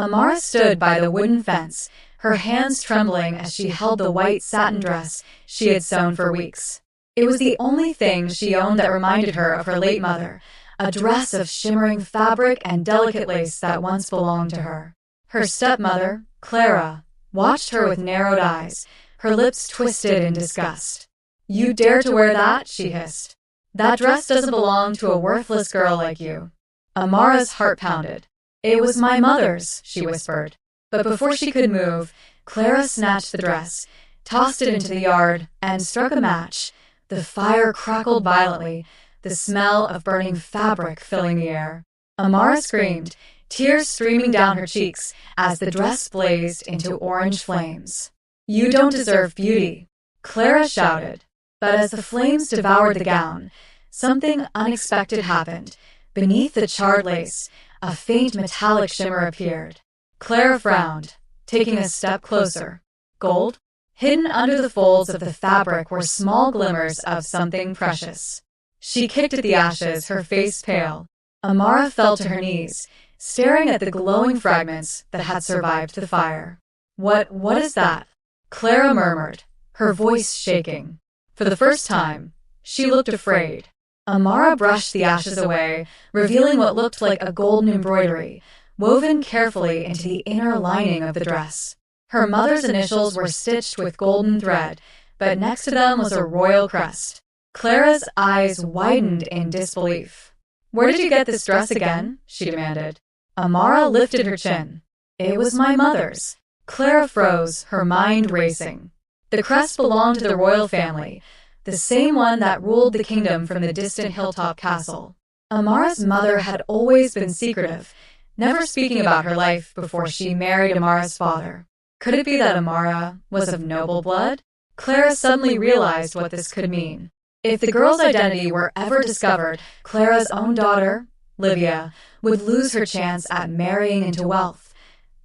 Amara stood by the wooden fence, her hands trembling as she held the white satin dress she had sewn for weeks. It was the only thing she owned that reminded her of her late mother, a dress of shimmering fabric and delicate lace that once belonged to her. Her stepmother, Clara, watched her with narrowed eyes, her lips twisted in disgust. "You dare to wear that?" she hissed. "That dress doesn't belong to a worthless girl like you." Amara's heart pounded. "It was my mother's," she whispered. But before she could move, Clara snatched the dress, tossed it into the yard, and struck a match. The fire crackled violently, the smell of burning fabric filling the air. Amara screamed, tears streaming down her cheeks as the dress blazed into orange flames. "You don't deserve beauty," Clara shouted. But as the flames devoured the gown, something unexpected happened. Beneath the charred lace, a faint metallic shimmer appeared. Clara frowned, taking a step closer. Gold? Hidden under the folds of the fabric were small glimmers of something precious. She kicked at the ashes, her face pale. Amara fell to her knees, staring at the glowing fragments that had survived the fire. What is that?" Clara murmured, her voice shaking. For the first time, she looked afraid. Amara brushed the ashes away, revealing what looked like a golden embroidery, woven carefully into the inner lining of the dress. Her mother's initials were stitched with golden thread, but next to them was a royal crest. Clara's eyes widened in disbelief. "Where did you get this dress again?" she demanded. Amara lifted her chin. "It was my mother's." Clara froze, her mind racing. The crest belonged to the royal family, the same one that ruled the kingdom from the distant hilltop castle. Amara's mother had always been secretive, never speaking about her life before she married Amara's father. Could it be that Amara was of noble blood? Clara suddenly realized what this could mean. If the girl's identity were ever discovered, Clara's own daughter, Livia, would lose her chance at marrying into wealth.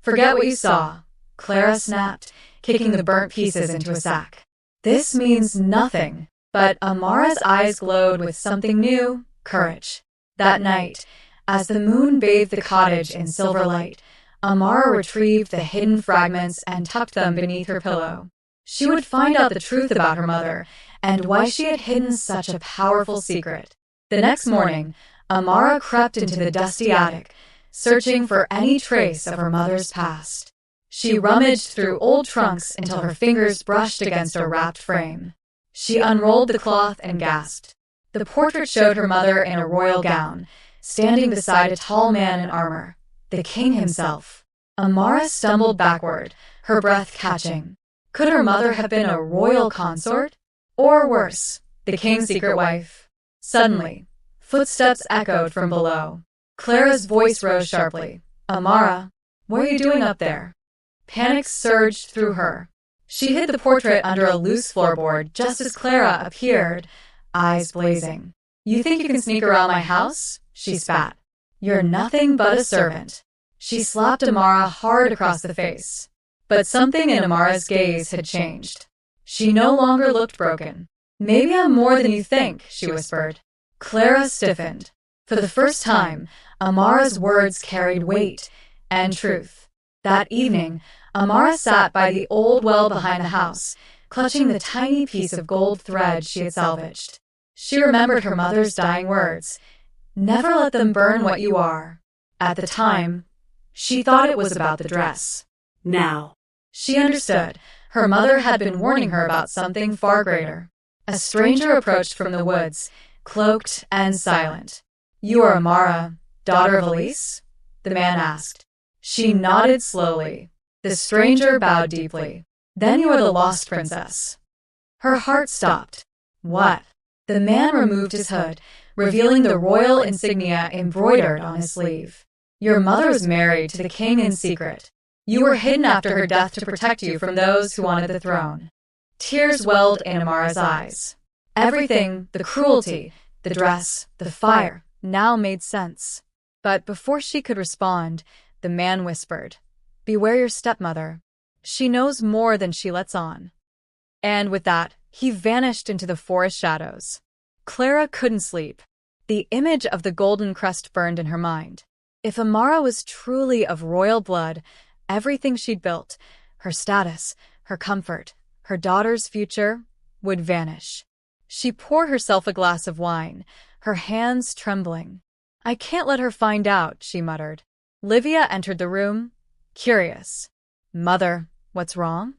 "Forget what you saw," Clara snapped, kicking the burnt pieces into a sack. "This means nothing." But Amara's eyes glowed with something new, courage. That night, as the moon bathed the cottage in silver light, Amara retrieved the hidden fragments and tucked them beneath her pillow. She would find out the truth about her mother and why she had hidden such a powerful secret. The next morning, Amara crept into the dusty attic, searching for any trace of her mother's past. She rummaged through old trunks until her fingers brushed against a wrapped frame. She unrolled the cloth and gasped. The portrait showed her mother in a royal gown, standing beside a tall man in armor, the king himself. Amara stumbled backward, her breath catching. Could her mother have been a royal consort? Or worse, the king's secret wife? Suddenly, footsteps echoed from below. Clara's voice rose sharply. "Amara, what are you doing up there?" Panic surged through her. She hid the portrait under a loose floorboard just as Clara appeared, eyes blazing. "You think you can sneak around my house?" she spat. "You're nothing but a servant." She slapped Amara hard across the face. But something in Amara's gaze had changed. She no longer looked broken. "Maybe I'm more than you think," she whispered. Clara stiffened. For the first time, Amara's words carried weight and truth. That evening, Amara sat by the old well behind the house, clutching the tiny piece of gold thread she had salvaged. She remembered her mother's dying words, "Never let them burn what you are." At the time, she thought it was about the dress. Now, she understood. Her mother had been warning her about something far greater. A stranger approached from the woods, cloaked and silent. "You are Amara, daughter of Elise?" the man asked. She nodded slowly. The stranger bowed deeply. "Then you are the lost princess." Her heart stopped. "What?" The man removed his hood, revealing the royal insignia embroidered on his sleeve. "Your mother was married to the king in secret. You were hidden after her death to protect you from those who wanted the throne." Tears welled in Amara's eyes. Everything, the cruelty, the dress, the fire, now made sense. But before she could respond, the man whispered, "Beware your stepmother. She knows more than she lets on." And with that, he vanished into the forest shadows. Clara couldn't sleep. The image of the golden crest burned in her mind. If Amara was truly of royal blood, everything she'd built, her status, her comfort, her daughter's future, would vanish. She poured herself a glass of wine, her hands trembling. "I can't let her find out," she muttered. Livia entered the room, curious. "Mother, what's wrong?"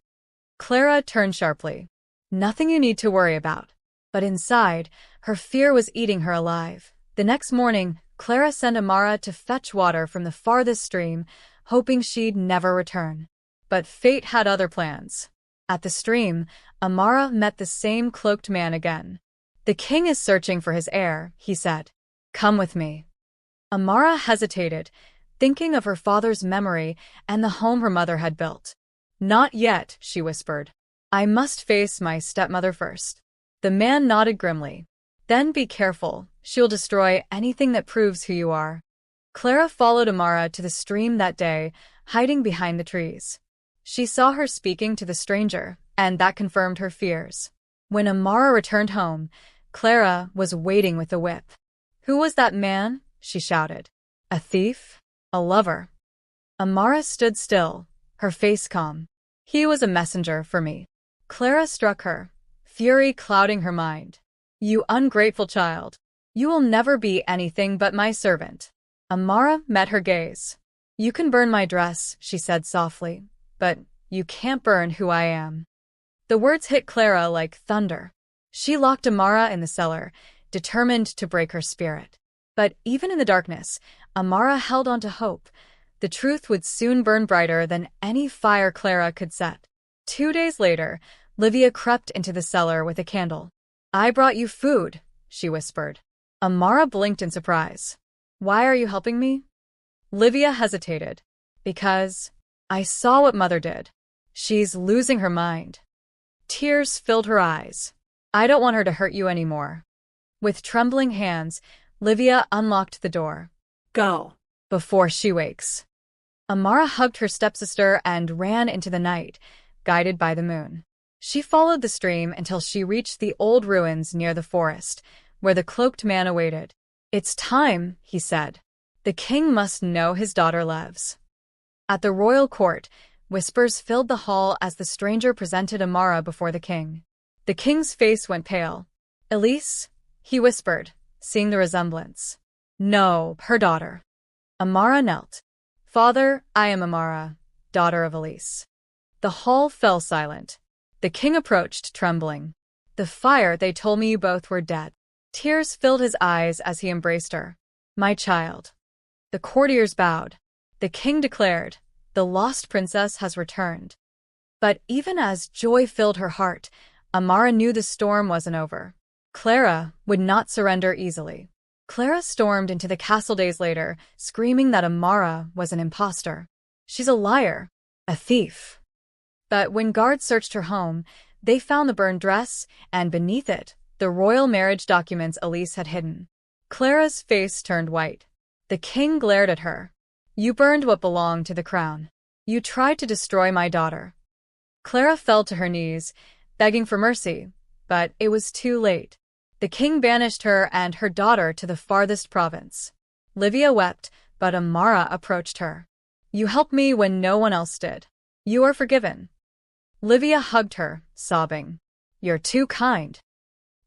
Clara turned sharply. "Nothing you need to worry about." But inside, her fear was eating her alive. The next morning, Clara sent Amara to fetch water from the farthest stream, hoping she'd never return. But fate had other plans. At the stream, Amara met the same cloaked man again. "The king is searching for his heir," he said. "Come with me." Amara hesitated, thinking of her father's memory and the home her mother had built. "Not yet," she whispered. "I must face my stepmother first." The man nodded grimly. "Then be careful. She'll destroy anything that proves who you are." Clara followed Amara to the stream that day, hiding behind the trees. She saw her speaking to the stranger, and that confirmed her fears. When Amara returned home, Clara was waiting with the whip. "Who was that man?" she shouted. "A thief? A lover?" Amara stood still, her face calm. "He was a messenger for me." Clara struck her, fury clouding her mind. "You ungrateful child. You will never be anything but my servant." Amara met her gaze. "You can burn my dress," she said softly, "but you can't burn who I am." The words hit Clara like thunder. She locked Amara in the cellar, determined to break her spirit. But even in the darkness, Amara held on to hope. The truth would soon burn brighter than any fire Clara could set. 2 days later, Livia crept into the cellar with a candle. "I brought you food," she whispered. Amara blinked in surprise. "Why are you helping me?" Livia hesitated. "Because I saw what Mother did. She's losing her mind." Tears filled her eyes. "I don't want her to hurt you anymore." With trembling hands, Livia unlocked the door. "Go, before she wakes." Amara hugged her stepsister and ran into the night, guided by the moon. She followed the stream until she reached the old ruins near the forest, where the cloaked man awaited. "It's time," he said. "The king must know his daughter lives." At the royal court, whispers filled the hall as the stranger presented Amara before the king. The king's face went pale. "Elise?" he whispered, seeing the resemblance. "No, her daughter." Amara knelt. "Father, I am Amara, daughter of Elise." The hall fell silent. The king approached, trembling. "The fire, they told me you both were dead." Tears filled his eyes as he embraced her. "My child." The courtiers bowed. The king declared, "The lost princess has returned." But even as joy filled her heart, Amara knew the storm wasn't over. Clara would not surrender easily. Clara stormed into the castle days later, screaming that Amara was an imposter. "She's a liar, a thief." But when guards searched her home, they found the burned dress, and beneath it, the royal marriage documents Elise had hidden. Clara's face turned white. The king glared at her. "You burned what belonged to the crown. You tried to destroy my daughter." Clara fell to her knees, begging for mercy, but it was too late. The king banished her and her daughter to the farthest province. Livia wept, but Amara approached her. "You helped me when no one else did. You are forgiven." Livia hugged her, sobbing. "You're too kind."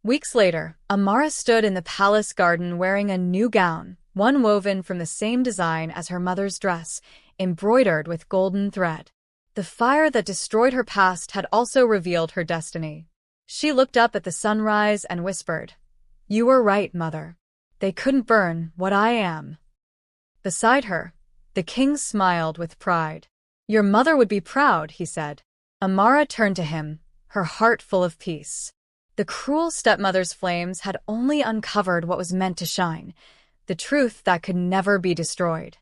Weeks later, Amara stood in the palace garden wearing a new gown, one woven from the same design as her mother's dress, embroidered with golden thread. The fire that destroyed her past had also revealed her destiny. She looked up at the sunrise and whispered, "You were right, Mother. They couldn't burn what I am." Beside her, the king smiled with pride. "Your mother would be proud," he said. Amara turned to him, her heart full of peace. The cruel stepmother's flames had only uncovered what was meant to shine, the truth that could never be destroyed.